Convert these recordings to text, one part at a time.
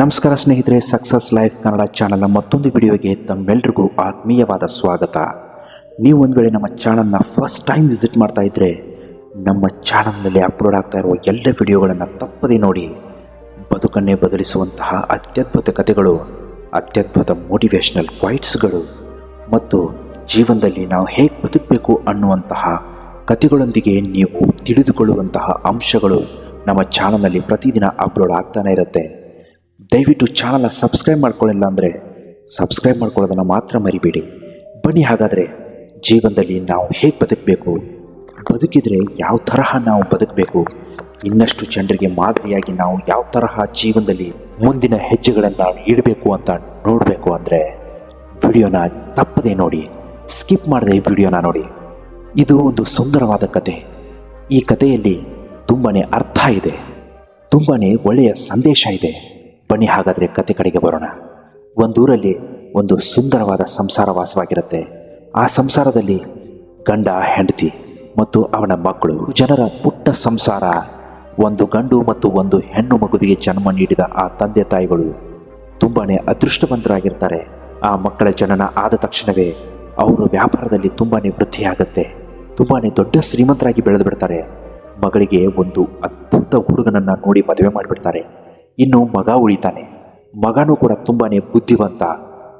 ನಮಸ್ಕಾರ ಸ್ನೇಹಿತರೆ, success life Kannada ಚಾನಲ್ನ ಮತ್ತೊಂದು ವಿಡಿಯೋಗೆ ತಮ್ಮೆಲ್ಲರಿಗೂ ಆತ್ಮೀಯವಾದ ಸ್ವಾಗತ. ನೀವು ಒಂದು ವೇಳೆ ನಮ್ಮ ಚಾನಲ್ನ ಫಸ್ಟ್ ಟೈಮ್ ವಿಸಿಟ್ ಮಾಡ್ತಾ ಇದ್ದರೆ ನಮ್ಮ ಚಾನಲ್ನಲ್ಲಿ ಅಪ್ಲೋಡ್ ಆಗ್ತಾ ಇರುವ ಎಲ್ಲ ವಿಡಿಯೋಗಳನ್ನು ತಪ್ಪದೇ ನೋಡಿ. ಬದುಕನ್ನೇ ಬದಲಿಸುವಂತಹ ಅತ್ಯದ್ಭುತ ಕಥೆಗಳು, ಅತ್ಯದ್ಭುತ ಮೋಟಿವೇಶ್ನಲ್ ಫೈಟ್ಸ್ಗಳು ಮತ್ತು ಜೀವನದಲ್ಲಿ ನಾವು ಹೇಗೆ ಬದುಕಬೇಕು ಅನ್ನುವಂತಹ ಕಥೆಗಳೊಂದಿಗೆ ನೀವು ತಿಳಿದುಕೊಳ್ಳುವಂತಹ ಅಂಶಗಳು ನಮ್ಮ ಚಾನಲ್ನಲ್ಲಿ ಪ್ರತಿದಿನ ಅಪ್ಲೋಡ್ ಆಗ್ತಾನೆ ಇರುತ್ತೆ. ದಯವಿಟ್ಟು ಚಾನಲ್ನ ಸಬ್ಸ್ಕ್ರೈಬ್ ಮಾಡ್ಕೊಳ್ಳಿಲ್ಲ ಅಂದರೆ ಸಬ್ಸ್ಕ್ರೈಬ್ ಮಾಡ್ಕೊಳ್ಳೋದನ್ನು ಮಾತ್ರ ಮರಿಬೇಡಿ. ಬನ್ನಿ ಹಾಗಾದರೆ ಜೀವನದಲ್ಲಿ ನಾವು ಹೇಗೆ ಬದುಕಬೇಕು, ಬದುಕಿದರೆ ಯಾವ ತರಹ ನಾವು ಬದುಕಬೇಕು, ಇನ್ನಷ್ಟು ಜನರಿಗೆ ಮಾದರಿಯಾಗಿ ನಾವು ಯಾವ ತರಹ ಜೀವನದಲ್ಲಿ ಮುಂದಿನ ಹೆಜ್ಜೆಗಳನ್ನು ಇಡಬೇಕು ಅಂತ ನೋಡಬೇಕು ಅಂದರೆ ವಿಡಿಯೋನ ತಪ್ಪದೇ ನೋಡಿ, ಸ್ಕಿಪ್ ಮಾಡದೆ ಈ ವಿಡಿಯೋನ ನೋಡಿ. ಇದು ಒಂದು ಸುಂದರವಾದ ಕತೆ. ಈ ಕಥೆಯಲ್ಲಿ ತುಂಬಾ ಅರ್ಥ ಇದೆ, ತುಂಬಾ ಒಳ್ಳೆಯ ಸಂದೇಶ ಇದೆ. ಬನ್ನಿ ಹಾಗಾದರೆ ಕತೆ ಕಡೆಗೆ ಬರೋಣ. ಒಂದೂರಲ್ಲಿ ಒಂದು ಸುಂದರವಾದ ಸಂಸಾರ ವಾಸವಾಗಿರುತ್ತೆ. ಆ ಸಂಸಾರದಲ್ಲಿ ಗಂಡ, ಹೆಂಡತಿ ಮತ್ತು ಅವನ ಮಕ್ಕಳು, ಜನರ ಪುಟ್ಟ ಸಂಸಾರ. ಒಂದು ಗಂಡು ಮತ್ತು ಒಂದು ಹೆಣ್ಣು ಮಗುವಿಗೆ ಜನ್ಮ ನೀಡಿದ ಆ ತಂದೆ ತಾಯಿಗಳು ತುಂಬಾ ಅದೃಷ್ಟವಂತರಾಗಿರ್ತಾರೆ. ಆ ಮಕ್ಕಳ ಜನನ ಆದ ತಕ್ಷಣವೇ ಅವರು ವ್ಯಾಪಾರದಲ್ಲಿ ತುಂಬಾ ವೃದ್ಧಿಯಾಗುತ್ತೆ, ತುಂಬಾ ದೊಡ್ಡ ಶ್ರೀಮಂತರಾಗಿ ಬೆಳೆದು ಬಿಡ್ತಾರೆ. ಮಗಳಿಗೆ ಒಂದು ಅದ್ಭುತ ಹುಡುಗನನ್ನು ನೋಡಿ ಮದುವೆ ಮಾಡಿಬಿಡ್ತಾರೆ. ಇನ್ನು ಮಗ ಉಳಿತಾನೆ. ಮಗನೂ ಕೂಡ ತುಂಬಾ ಬುದ್ಧಿವಂತ,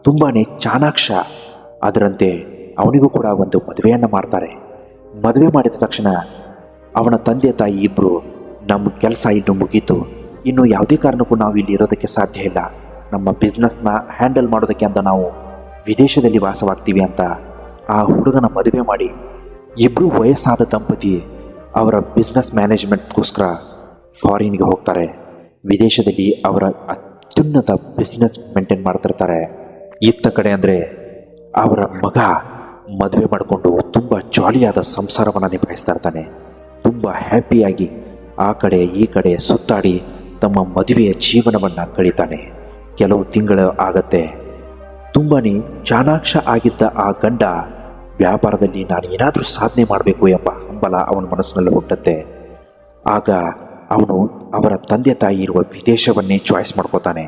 ತುಂಬಾ ಚಾಣಾಕ್ಷ. ಅದರಂತೆ ಅವನಿಗೂ ಕೂಡ ಒಂದು ಮದುವೆಯನ್ನು ಮಾಡ್ತಾರೆ. ಮದುವೆ ಮಾಡಿದ ತಕ್ಷಣ ಅವನ ತಂದೆ ತಾಯಿ ಇಬ್ಬರು, ನಮ್ಮ ಕೆಲಸ ಇನ್ನು ಮುಗೀತು, ಇನ್ನು ಯಾವುದೇ ಕಾರಣಕ್ಕೂ ನಾವು ಇಲ್ಲಿ ಇರೋದಕ್ಕೆ ಸಾಧ್ಯ ಇಲ್ಲ, ನಮ್ಮ ಬಿಸ್ನೆಸ್ನ ಹ್ಯಾಂಡಲ್ ಮಾಡೋದಕ್ಕೆ ಅಂತ ನಾವು ವಿದೇಶದಲ್ಲಿ ವಾಸವಾಗ್ತೀವಿ ಅಂತ ಆ ಹುಡುಗನ ಮದುವೆ ಮಾಡಿ ಇಬ್ಬರು ವಯಸ್ಸಾದ ದಂಪತಿ ಅವರ ಬಿಸ್ನೆಸ್ ಮ್ಯಾನೇಜ್ಮೆಂಟ್ಗೋಸ್ಕರ ಫಾರಿನ್ಗೆ ಹೋಗ್ತಾರೆ. ವಿದೇಶದಲ್ಲಿ ಅವರ ಅತ್ಯುನ್ನತ ಬಿಸ್ನೆಸ್ ಮೇಂಟೈನ್ ಮಾಡ್ತಿರ್ತಾರೆ. ಇತ್ತ ಕಡೆ ಅಂದರೆ ಅವರ ಮಗ ಮದುವೆ ಮಾಡಿಕೊಂಡು ತುಂಬ ಜಾಲಿಯಾದ ಸಂಸಾರವನ್ನು ನಿಭಾಯಿಸ್ತಾ ಇರ್ತಾನೆ. ತುಂಬ ಹ್ಯಾಪಿಯಾಗಿ ಆ ಕಡೆ ಈ ಕಡೆ ಸುತ್ತಾಡಿ ತಮ್ಮ ಮದುವೆಯ ಜೀವನವನ್ನು ಕಳೀತಾನೆ. ಕೆಲವು ತಿಂಗಳು ಆಗತ್ತೆ. ತುಂಬಾ ಚಾಣಾಕ್ಷ ಆಗಿದ್ದ ಆ ಗಂಡ ವ್ಯಾಪಾರದಲ್ಲಿ ನಾನು ಏನಾದರೂ ಸಾಧನೆ ಮಾಡಬೇಕು ಎಂಬ ಹಂಬಲ ಅವನ ಮನಸ್ಸಿನಲ್ಲಿ ಹುಟ್ಟುತ್ತೆ. ಆಗ ಅವನು ಅವರ ತಂದೆ ತಾಯಿ ಇರುವ ವಿದೇಶವನ್ನೇ ಚಾಯ್ಸ್ ಮಾಡ್ಕೋತಾನೆ.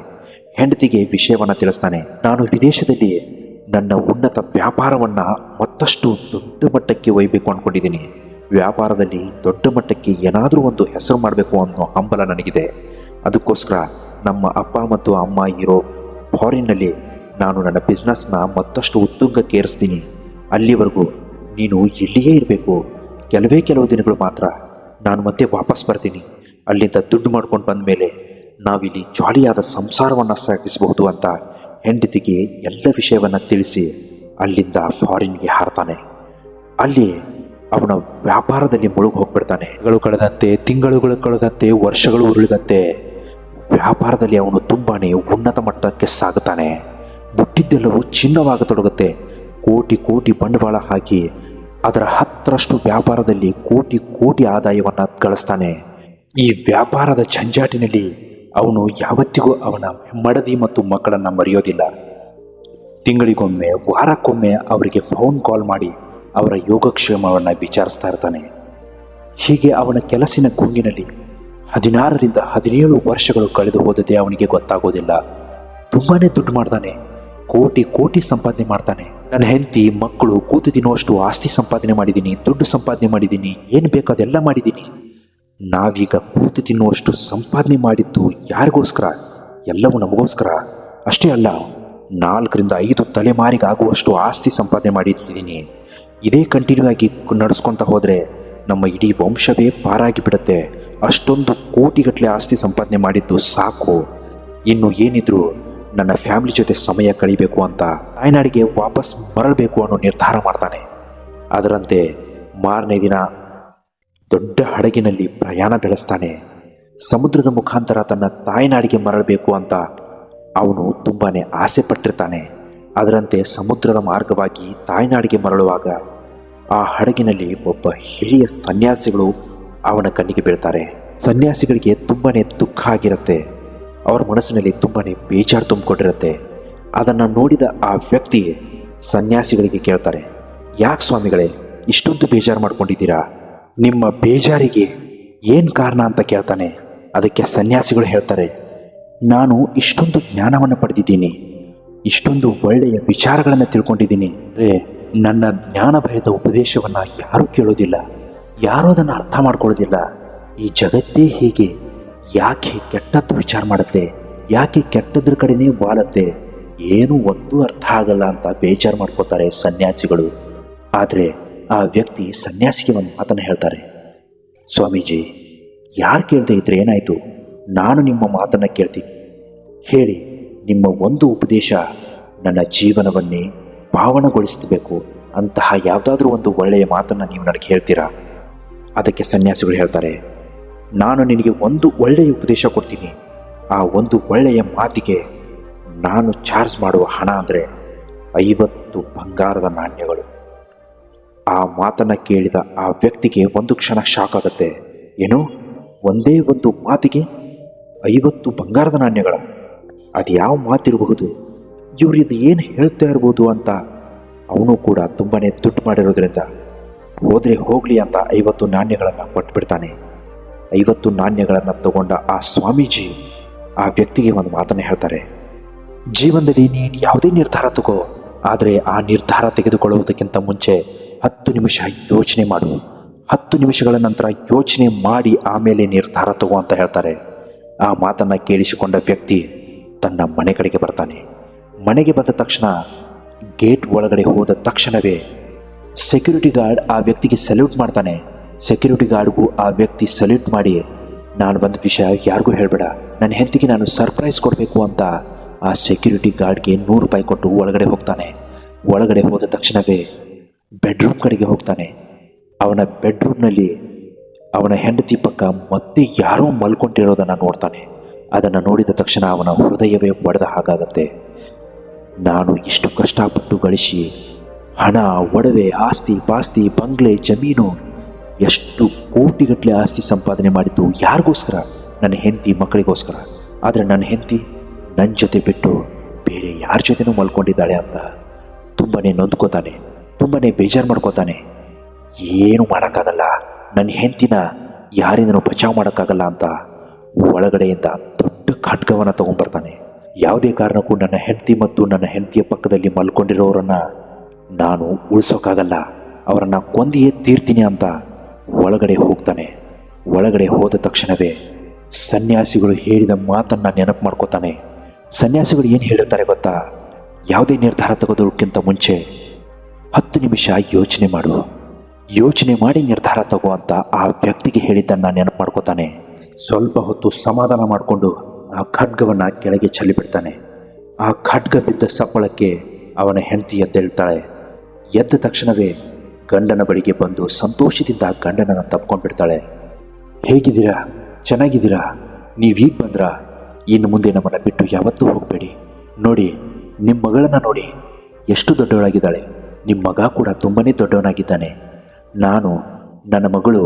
ಹೆಂಡತಿಗೆ ವಿಷಯವನ್ನು ತಿಳಿಸ್ತಾನೆ. ನಾನು ವಿದೇಶದಲ್ಲಿ ನನ್ನ ಉನ್ನತ ವ್ಯಾಪಾರವನ್ನು ಮತ್ತಷ್ಟು ದೊಡ್ಡ ಮಟ್ಟಕ್ಕೆ ಒಯ್ಯಬೇಕು ಅಂದ್ಕೊಂಡಿದ್ದೀನಿ. ವ್ಯಾಪಾರದಲ್ಲಿ ದೊಡ್ಡ ಮಟ್ಟಕ್ಕೆ ಏನಾದರೂ ಒಂದು ಹೆಸರು ಮಾಡಬೇಕು ಅನ್ನೋ ಹಂಬಲ ನನಗಿದೆ. ಅದಕ್ಕೋಸ್ಕರ ನಮ್ಮ ಅಪ್ಪ ಮತ್ತು ಅಮ್ಮ ಇರೋ ಫಾರಿನ್ನಲ್ಲಿ ನಾನು ನನ್ನ ಬಿಸ್ನೆಸ್ನ ಮತ್ತಷ್ಟು ಉತ್ತುಂಗಕ್ಕೆ ಏರಿಸ್ತೀನಿ. ಅಲ್ಲಿವರೆಗೂ ನೀನು ಇಲ್ಲಿಯೇ ಇರಬೇಕು. ಕೆಲವು ದಿನಗಳು ಮಾತ್ರ, ನಾನು ಮತ್ತೆ ವಾಪಸ್ ಬರ್ತೀನಿ. ಅಲ್ಲಿಂದ ದುಡ್ಡು ಮಾಡ್ಕೊಂಡು ಬಂದ ಮೇಲೆ ನಾವಿಲ್ಲಿ ಜಾಲಿಯಾದ ಸಂಸಾರವನ್ನು ಸಾಗಿಸಬಹುದು ಅಂತ ಹೆಂಡತಿಗೆ ಎಲ್ಲ ವಿಷಯವನ್ನು ತಿಳಿಸಿ ಅಲ್ಲಿಂದ ಫಾರಿನ್ಗೆ ಹಾರ್ತಾನೆ. ಅಲ್ಲಿ ಅವನ ವ್ಯಾಪಾರದಲ್ಲಿ ಮುಳುಗಿ ಹೋಗ್ಬಿಡ್ತಾನೆ. ತಿಂಗಳುಗಳು ಕಳೆದಂತೆ ವರ್ಷಗಳು ಉರುಳಿದಂತೆ ವ್ಯಾಪಾರದಲ್ಲಿ ಅವನು ತುಂಬಾ ಉನ್ನತ ಮಟ್ಟಕ್ಕೆ ಸಾಗುತ್ತಾನೆ. ಮುಟ್ಟಿದ್ದೆಲ್ಲವೂ ಚಿನ್ನವಾಗತೊಡಗುತ್ತೆ. ಕೋಟಿ ಬಂಡವಾಳ ಹಾಕಿ ಅದರ 10ರಷ್ಟು ವ್ಯಾಪಾರದಲ್ಲಿ ಕೋಟಿ ಆದಾಯವನ್ನು ಗಳಿಸ್ತಾನೆ. ಈ ವ್ಯಾಪಾರದ ಜಂಜಾಟಿನಲ್ಲಿ ಅವನು ಯಾವತ್ತಿಗೂ ಅವನ ಮಡದಿ ಮತ್ತು ಮಕ್ಕಳನ್ನು ಮರೆಯೋದಿಲ್ಲ. ತಿಂಗಳಿಗೊಮ್ಮೆ, ವಾರಕ್ಕೊಮ್ಮೆ ಅವರಿಗೆ ಫೋನ್ ಕಾಲ್ ಮಾಡಿ ಅವರ ಯೋಗಕ್ಷೇಮವನ್ನು ವಿಚಾರಿಸ್ತಾ ಇರ್ತಾನೆ. ಹೀಗೆ ಅವನ ಕೆಲಸಿನ ಗುಂಗಿನಲ್ಲಿ 16ರಿಂದ 17 ವರ್ಷಗಳು ಕಳೆದು ಹೋದದೇ ಅವನಿಗೆ ಗೊತ್ತಾಗೋದಿಲ್ಲ. ತುಂಬಾ ದುಡ್ಡು ಮಾಡ್ತಾನೆ, ಕೋಟಿ ಸಂಪಾದನೆ ಮಾಡ್ತಾನೆ. ನನ್ನ ಹೆಂಡತಿ ಮಕ್ಕಳು ಕೂತು ತಿನ್ನುವಷ್ಟು ಆಸ್ತಿ ಸಂಪಾದನೆ ಮಾಡಿದ್ದೀನಿ, ದುಡ್ಡು ಸಂಪಾದನೆ ಮಾಡಿದ್ದೀನಿ, ಏನು ಬೇಕೋ ಅದೆಲ್ಲ ಮಾಡಿದ್ದೀನಿ. ನಾವೀಗ ಕೂತು ತಿನ್ನುವಷ್ಟು ಸಂಪಾದನೆ ಮಾಡಿದ್ದು ಯಾರಿಗೋಸ್ಕರ? ಎಲ್ಲವೂ ನಮಗೋಸ್ಕರ. ಅಷ್ಟೇ ಅಲ್ಲ, 4ರಿಂದ 5 ತಲೆಮಾರಿಗಾಗುವಷ್ಟು ಆಸ್ತಿ ಸಂಪಾದನೆ ಮಾಡಿದ್ದೀನಿ. ಇದೇ ಕಂಟಿನ್ಯೂ ಆಗಿ ನಡೆಸ್ಕೊತಾ ಹೋದರೆ ನಮ್ಮ ಇಡೀ ವಂಶವೇ ಪಾರಾಗಿ ಬಿಡುತ್ತೆ. ಅಷ್ಟೊಂದು ಕೋಟಿಗಟ್ಟಲೆ ಆಸ್ತಿ ಸಂಪಾದನೆ ಮಾಡಿದ್ದು ಸಾಕು. ಇನ್ನು ಏನಿದ್ರು ನನ್ನ ಫ್ಯಾಮಿಲಿ ಜೊತೆ ಸಮಯ ಕಳೀಬೇಕು ಅಂತ ತಾಯ್ನಾಡಿಗೆ ವಾಪಸ್ ಮರಳಬೇಕು ಅನ್ನೋ ನಿರ್ಧಾರ ಮಾಡ್ತಾನೆ. ಅದರಂತೆ ಮಾರನೇ ದಿನ ದೊಡ್ಡ ಹಡಗಿನಲ್ಲಿ ಪ್ರಯಾಣ ಬೆಳೆಸ್ತಾನೆ. ಸಮುದ್ರದ ಮುಖಾಂತರ ತನ್ನ ತಾಯ್ನಾಡಿಗೆ ಮರಳಬೇಕು ಅಂತ ಅವನು ತುಂಬಾ ಆಸೆ ಪಟ್ಟಿರ್ತಾನೆ. ಅದರಂತೆ ಸಮುದ್ರದ ಮಾರ್ಗವಾಗಿ ತಾಯ್ನಾಡಿಗೆ ಮರಳುವಾಗ ಆ ಹಡಗಿನಲ್ಲಿ ಒಬ್ಬ ಹಿರಿಯ ಸನ್ಯಾಸಿಗಳು ಅವನ ಕಣ್ಣಿಗೆ ಬೀಳ್ತಾರೆ. ಸನ್ಯಾಸಿಗಳಿಗೆ ತುಂಬಾ ದುಃಖ ಆಗಿರುತ್ತೆ. ಅವರ ಮನಸ್ಸಿನಲ್ಲಿ ತುಂಬಾ ಬೇಜಾರು ತುಂಬಿಕೊಂಡಿರುತ್ತೆ. ಅದನ್ನು ನೋಡಿದ ಆ ವ್ಯಕ್ತಿ ಸನ್ಯಾಸಿಗಳಿಗೆ ಕೇಳ್ತಾರೆ, ಯಾಕೆ ಸ್ವಾಮಿಗಳೇ ಇಷ್ಟೊಂದು ಬೇಜಾರು ಮಾಡ್ಕೊಂಡಿದ್ದೀರಾ? ನಿಮ್ಮ ಬೇಜಾರಿಗೆ ಏನು ಕಾರಣ ಅಂತ ಕೇಳ್ತಾನೆ. ಅದಕ್ಕೆ ಸನ್ಯಾಸಿಗಳು ಹೇಳ್ತಾರೆ, ನಾನು ಇಷ್ಟೊಂದು ಜ್ಞಾನವನ್ನು ಪಡೆದಿದ್ದೀನಿ, ಇಷ್ಟೊಂದು ಒಳ್ಳೆಯ ವಿಚಾರಗಳನ್ನು ತಿಳ್ಕೊಂಡಿದ್ದೀನಿ ಅಂದರೆ ನನ್ನ ಜ್ಞಾನ ಭರಿತ ಉಪದೇಶವನ್ನು ಯಾರೂ ಕೇಳೋದಿಲ್ಲ, ಯಾರೂ ಅದನ್ನು ಅರ್ಥ ಮಾಡ್ಕೊಳ್ಳೋದಿಲ್ಲ. ಈ ಜಗತ್ತೇ ಹೀಗೆ, ಯಾಕೆ ಕೆಟ್ಟದ್ದು ವಿಚಾರ ಮಾಡುತ್ತೆ, ಯಾಕೆ ಕೆಟ್ಟದ್ರ ಕಡೆನೇ ವಾಲತ್ತೆ, ಏನೂ ಒಂದು ಅರ್ಥ ಆಗಲ್ಲ ಅಂತ ಬೇಜಾರು ಮಾಡ್ಕೋತಾರೆ ಸನ್ಯಾಸಿಗಳು. ಆದರೆ ಆ ವ್ಯಕ್ತಿ ಸನ್ಯಾಸಿಗೆ ಒಂದು ಮಾತನ್ನು ಹೇಳ್ತಾರೆ, ಸ್ವಾಮೀಜಿ, ಯಾರು ಕೇಳದೆ ಇದ್ರೆ ಏನಾಯಿತು, ನಾನು ನಿಮ್ಮ ಮಾತನ್ನು ಕೇಳ್ತೀನಿ, ಹೇಳಿ, ನಿಮ್ಮ ಒಂದು ಉಪದೇಶ ನನ್ನ ಜೀವನವನ್ನೇ ಪಾವನಗೊಳಿಸಬೇಕು, ಅಂತಹ ಯಾವುದಾದ್ರೂ ಒಂದು ಒಳ್ಳೆಯ ಮಾತನ್ನು ನೀವು ನನಗೆ ಹೇಳ್ತೀರಾ? ಅದಕ್ಕೆ ಸನ್ಯಾಸಿಗಳು ಹೇಳ್ತಾರೆ, ನಾನು ನಿನಗೆ ಒಂದು ಒಳ್ಳೆಯ ಉಪದೇಶ ಕೊಡ್ತೀನಿ, ಆ ಒಂದು ಒಳ್ಳೆಯ ಮಾತಿಗೆ ನಾನು ಚಾರ್ಜ್ ಮಾಡುವ ಹಣ ಅಂದರೆ 50 ಬಂಗಾರದ ನಾಣ್ಯಗಳು. ಆ ಮಾತನ್ನು ಕೇಳಿದ ಆ ವ್ಯಕ್ತಿಗೆ ಒಂದು ಕ್ಷಣ ಶಾಕ್ ಆಗುತ್ತೆ. ಏನು, ಒಂದೇ ಒಂದು ಮಾತಿಗೆ 50 ಬಂಗಾರದ ನಾಣ್ಯಗಳ? ಅದು ಯಾವ ಮಾತಿರಬಹುದು, ಇವರು ಇದು ಏನು ಹೇಳ್ತಾ ಇರ್ಬೋದು ಅಂತ ಅವನು ಕೂಡ ತುಂಬಾ ದುಡ್ಡು ಮಾಡಿರೋದ್ರಿಂದ ಹೋದರೆ ಹೋಗಲಿ ಅಂತ 50 ನಾಣ್ಯಗಳನ್ನು ಕೊಟ್ಬಿಡ್ತಾನೆ. 50 ನಾಣ್ಯಗಳನ್ನು ತಗೊಂಡ ಆ ಸ್ವಾಮೀಜಿ ಆ ವ್ಯಕ್ತಿಗೆ ಒಂದು ಮಾತನ್ನು ಹೇಳ್ತಾರೆ, ಜೀವನದಲ್ಲಿ ನೀನು ಯಾವುದೇ ನಿರ್ಧಾರ ತಗೋ, ಆದರೆ ಆ ನಿರ್ಧಾರ ತೆಗೆದುಕೊಳ್ಳುವುದಕ್ಕಿಂತ ಮುಂಚೆ 10 ನಿಮಿಷ ಯೋಚನೆ ಮಾಡು, 10 ನಿಮಿಷಗಳ ನಂತರ ಯೋಚನೆ ಮಾಡಿ ಆಮೇಲೆ ನಿರ್ಧಾರ ತಗೋ ಅಂತ ಹೇಳ್ತಾರೆ. ಆ ಮಾತನ್ನು ಕೇಳಿಸಿಕೊಂಡ ವ್ಯಕ್ತಿ ತನ್ನ ಮನೆ ಕಡೆಗೆ ಬರ್ತಾನೆ. ಮನೆಗೆ ಬಂದ ತಕ್ಷಣ ಗೇಟ್ ಒಳಗಡೆ ಹೋದ ತಕ್ಷಣವೇ ಸೆಕ್ಯೂರಿಟಿ ಗಾರ್ಡ್ ಆ ವ್ಯಕ್ತಿಗೆ ಸಲ್ಯೂಟ್ ಮಾಡ್ತಾನೆ. ಸೆಕ್ಯೂರಿಟಿ ಗಾರ್ಡ್ಗೂ ಆ ವ್ಯಕ್ತಿ ಸಲ್ಯೂಟ್ ಮಾಡಿ, ನಾನು ಬಂದ ವಿಷಯ ಯಾರಿಗೂ ಹೇಳಬೇಡ, ನನ್ನ ಹೆಂಡತಿಗೆ ನಾನು ಸರ್ಪ್ರೈಸ್ ಕೊಡಬೇಕು ಅಂತ ಆ ಸೆಕ್ಯೂರಿಟಿ ಗಾರ್ಡ್ಗೆ 100 ರೂಪಾಯಿ ಕೊಟ್ಟು ಒಳಗಡೆ ಹೋಗ್ತಾನೆ. ಒಳಗಡೆ ಹೋದ ತಕ್ಷಣವೇ ಬೆಡ್ರೂಮ್ ಕಡೆಗೆ ಹೋಗ್ತಾನೆ. ಅವನ ಬೆಡ್ರೂಮ್ನಲ್ಲಿ ಅವನ ಹೆಂಡತಿ ಪಕ್ಕ ಮತ್ತೆ ಯಾರೋ ಮಲ್ಕೊಂಡಿರೋದನ್ನು ನೋಡ್ತಾನೆ. ಅದನ್ನು ನೋಡಿದ ತಕ್ಷಣ ಅವನ ಹೃದಯವೇ ಒಡೆದ ಹಾಗಾಗತ್ತೆ. ನಾನು ಇಷ್ಟು ಕಷ್ಟಪಟ್ಟು ಗಳಿಸಿ ಹಣ, ಒಡವೆ, ಆಸ್ತಿ ಪಾಸ್ತಿ, ಬಂಗ್ಲೆ, ಜಮೀನು, ಎಷ್ಟು ಕೋಟಿಗಟ್ಟಲೆ ಆಸ್ತಿ ಸಂಪಾದನೆ ಮಾಡಿದ್ದು ಯಾರಿಗೋಸ್ಕರ? ನನ್ನ ಹೆಂಡತಿ ಮಕ್ಕಳಿಗೋಸ್ಕರ. ಆದರೆ ನನ್ನ ಹೆಂಡತಿ ನನ್ನ ಜೊತೆ ಬಿಟ್ಟು ಬೇರೆ ಯಾರ ಜೊತೆನೂ ಮಲ್ಕೊಂಡಿದ್ದಾಳೆ ಅಂತ ತುಂಬಾ ನೊಂದ್ಕೋತಾನೆ, ತುಂಬಾ ಬೇಜಾರು ಮಾಡ್ಕೋತಾನೆ. ಏನು ಮಾಡೋಕ್ಕಾಗಲ್ಲ, ನನ್ನ ಹೆಂಡತಿನ ಯಾರಿಂದನೂ ಬಚಾವ್ ಮಾಡೋಕ್ಕಾಗಲ್ಲ ಅಂತ ಒಳಗಡೆಯಿಂದ ದೊಡ್ಡ ಖಡ್ಗವನ್ನು ತಗೊಂಡ್ಬರ್ತಾನೆ. ಯಾವುದೇ ಕಾರಣಕ್ಕೂ ನನ್ನ ಹೆಂಡತಿ ಮತ್ತು ನನ್ನ ಹೆಂಡತಿಯ ಪಕ್ಕದಲ್ಲಿ ಮಲ್ಕೊಂಡಿರೋರನ್ನು ನಾನು ಉಳಿಸೋಕ್ಕಾಗಲ್ಲ, ಅವರನ್ನು ಕೊಂದಿಯೇ ತೀರ್ತೀನಿ ಅಂತ ಒಳಗಡೆ ಹೋಗ್ತಾನೆ. ಒಳಗಡೆ ಹೋದ ತಕ್ಷಣವೇ ಸನ್ಯಾಸಿಗಳು ಹೇಳಿದ ಮಾತನ್ನು ನೆನಪು ಮಾಡ್ಕೋತಾನೆ. ಸನ್ಯಾಸಿಗಳು ಏನು ಹೇಳಿರ್ತಾರೆ ಗೊತ್ತಾ? ಯಾವುದೇ ನಿರ್ಧಾರ ತೆಗೆದುಕ್ಕಿಂತ ಮುಂಚೆ 10 ನಿಮಿಷ ಯೋಚನೆ ಮಾಡು, ಯೋಚನೆ ಮಾಡಿ ನಿರ್ಧಾರ ತಗೋ ಅಂತ ಆ ವ್ಯಕ್ತಿಗೆ ಹೇಳಿದ್ದನ್ನು ನೆನಪು ಮಾಡ್ಕೋತಾನೆ. ಸ್ವಲ್ಪ ಹೊತ್ತು ಸಮಾಧಾನ ಮಾಡಿಕೊಂಡು ಆ ಖಡ್ಗವನ್ನು ಕೆಳಗೆ ಚೆಲ್ಲಿಬಿಡ್ತಾನೆ. ಆ ಖಡ್ಗ ಬಿದ್ದ ಸಪ್ಪಳಕ್ಕೆ ಅವನ ಹೆಂಡತಿ ಎದ್ದೇಳ್ತಾಳೆ. ಎದ್ದ ತಕ್ಷಣವೇ ಗಂಡನ ಬಳಿಗೆ ಬಂದು ಸಂತೋಷದಿಂದ ಗಂಡನನ್ನು ತಪ್ಕೊಂಡ್ಬಿಡ್ತಾಳೆ. ಹೇಗಿದ್ದೀರಾ, ಚೆನ್ನಾಗಿದ್ದೀರಾ, ನೀವೀಗ ಬಂದ್ರ, ಇನ್ನು ಮುಂದೆ ನಮ್ಮನ್ನು ಬಿಟ್ಟು ಯಾವತ್ತೂ ಹೋಗಬೇಡಿ. ನೋಡಿ, ನಿಮ್ಮ ಮಗಳನ್ನು ನೋಡಿ, ಎಷ್ಟು ದೊಡ್ಡವಳಾಗಿದ್ದಾಳೆ, ನಿಮ್ಮ ಮಗ ಕೂಡ ತುಂಬಾ ದೊಡ್ಡವನಾಗಿದ್ದಾನೆ. ನಾನು, ನನ್ನ ಮಗಳು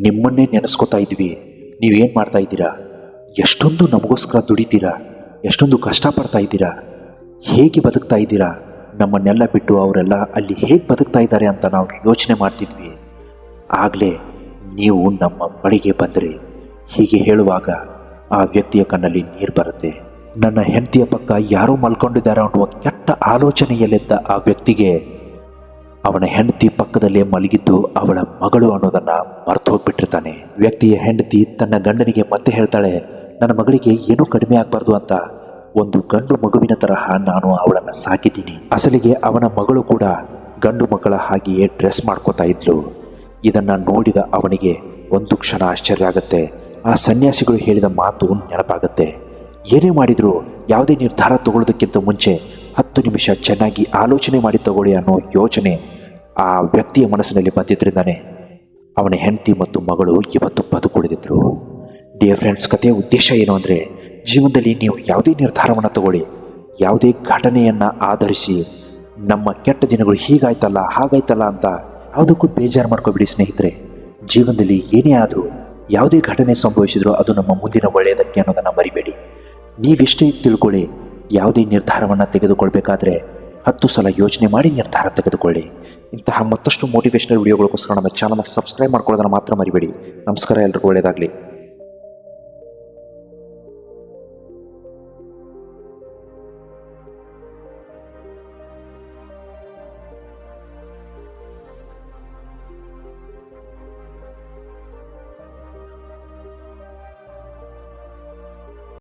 ನಿಮ್ಮನ್ನೇ ನೆನೆಸ್ಕೋತಾ ಇದ್ವಿ. ನೀವೇನು ಮಾಡ್ತಾ ಇದ್ದೀರಾ? ಎಷ್ಟೊಂದು ನಮಗೋಸ್ಕರ ದುಡಿತೀರಾ, ಎಷ್ಟೊಂದು ಕಷ್ಟಪಡ್ತಾ ಇದ್ದೀರಾ, ಹೇಗೆ ಬದುಕ್ತಾ ಇದ್ದೀರಾ? ನಮ್ಮನ್ನೆಲ್ಲ ಬಿಟ್ಟು ಅವರೆಲ್ಲ ಅಲ್ಲಿ ಹೇಗೆ ಬದುಕ್ತಾ ಇದ್ದಾರೆ ಅಂತ ನಾವು ಯೋಚನೆ ಮಾಡ್ತಿದ್ವಿ. ಆಗಲೇ ನೀವು ನಮ್ಮ ಬಳಿಗೆ ಬಂದರೆ. ಹೀಗೆ ಹೇಳುವಾಗ ಆ ವ್ಯಕ್ತಿಯ ಕಣ್ಣಲ್ಲಿ ನೀರು ಬರುತ್ತೆ. ನನ್ನ ಹೆಂಡತಿಯ ಪಕ್ಕ ಯಾರೋ ಮಲ್ಕೊಂಡಿದ್ದಾರೆ ಅನ್ನುವ ಕೆಟ್ಟ ಆಲೋಚನೆಯಲ್ಲಿದ್ದ ಆ ವ್ಯಕ್ತಿಗೆ ಅವನ ಹೆಂಡತಿ ಪಕ್ಕದಲ್ಲೇ ಮಲಗಿದ್ದು ಅವಳ ಮಗಳು ಅನ್ನೋದನ್ನು ಮರೆತು ಹೋಗ್ಬಿಟ್ಟಿರ್ತಾನೆ. ವ್ಯಕ್ತಿಯ ಹೆಂಡತಿ ತನ್ನ ಗಂಡನಿಗೆ ಮತ್ತೆ ಹೇಳ್ತಾಳೆ, ನನ್ನ ಮಗಳಿಗೆ ಏನೂ ಕಡಿಮೆ ಆಗಬಾರ್ದು ಅಂತ ಒಂದು ಗಂಡು ಮಗುವಿನ ತರಹ ನಾನು ಅವಳನ್ನು ಸಾಕಿದ್ದೀನಿ. ಅಸಲಿಗೆ ಅವನ ಮಗಳು ಕೂಡ ಗಂಡು ಮಕ್ಕಳ ಹಾಗೆಯೇ ಡ್ರೆಸ್ ಮಾಡ್ಕೋತಾ ಇದ್ಲು. ಇದನ್ನು ನೋಡಿದ ಅವನಿಗೆ ಒಂದು ಕ್ಷಣ ಆಶ್ಚರ್ಯ ಆಗುತ್ತೆ. ಆ ಸನ್ಯಾಸಿಗಳು ಹೇಳಿದ ಮಾತು ನೆನಪಾಗುತ್ತೆ. ಏನೇ ಮಾಡಿದರೂ ಯಾವುದೇ ನಿರ್ಧಾರ ತಗೊಳ್ಳೋದಕ್ಕಿಂತ ಮುಂಚೆ 10 ನಿಮಿಷ ಚೆನ್ನಾಗಿ ಆಲೋಚನೆ ಮಾಡಿ ತಗೊಳ್ಳಿ ಅನ್ನೋ ಯೋಚನೆ ಆ ವ್ಯಕ್ತಿಯ ಮನಸ್ಸಿನಲ್ಲಿ ಬಂದಿದ್ದರಿಂದಾನೆ ಅವನ ಹೆಂಡತಿ ಮತ್ತು ಮಗಳು ಇವತ್ತು ಬದುಕುಳಿದಿದ್ರು. ಡಿಯರ್ ಫ್ರೆಂಡ್ಸ್, ಕಥೆಯ ಉದ್ದೇಶ ಏನು ಅಂದರೆ, ಜೀವನದಲ್ಲಿ ನೀವು ಯಾವುದೇ ನಿರ್ಧಾರವನ್ನು ತಗೊಳ್ಳಿ, ಯಾವುದೇ ಘಟನೆಯನ್ನು ಆಧರಿಸಿ ನಮ್ಮ ಕೆಟ್ಟ ದಿನಗಳು ಹೀಗಾಯ್ತಲ್ಲ ಹಾಗಾಯ್ತಲ್ಲ ಅಂತ ಯಾವುದಕ್ಕೂ ಬೇಜಾರು ಮಾಡ್ಕೊಬಿಡಿ ಸ್ನೇಹಿತರೆ. ಜೀವನದಲ್ಲಿ ಏನೇ ಆದರೂ ಯಾವುದೇ ಘಟನೆ ಸಂಭವಿಸಿದರೂ ಅದು ನಮ್ಮ ಮುಂದಿನ ಒಳ್ಳೆಯದಕ್ಕೆ ಅನ್ನೋದನ್ನು ಮರಿಬೇಡಿ. ನೀವೆಷ್ಟೇ ತಿಳ್ಕೊಳ್ಳಿ, ಯಾವುದೇ ನಿರ್ಧಾರವನ್ನು ತೆಗೆದುಕೊಳ್ಬೇಕಾದ್ರೆ 10 ಸಲ ಯೋಚನೆ ಮಾಡಿ ನಿರ್ಧಾರ ತೆಗೆದುಕೊಳ್ಳಿ. ಇಂತಹ ಮತ್ತಷ್ಟು ಮೋಟಿವೇಶನಲ್ ವಿಡಿಯೋಗಳಿಗೋಸ್ಕರ ನಮ್ಮ ಚಾನಲ್ನ ಸಬ್ಸ್ಕ್ರೈಬ್ ಮಾಡ್ಕೊಳ್ಳೋದನ್ನು ಮಾತ್ರ ಮರಿಬೇಡಿ. ನಮಸ್ಕಾರ, ಎಲ್ರಿಗೂ ಒಳ್ಳೆಯದಾಗಲಿ.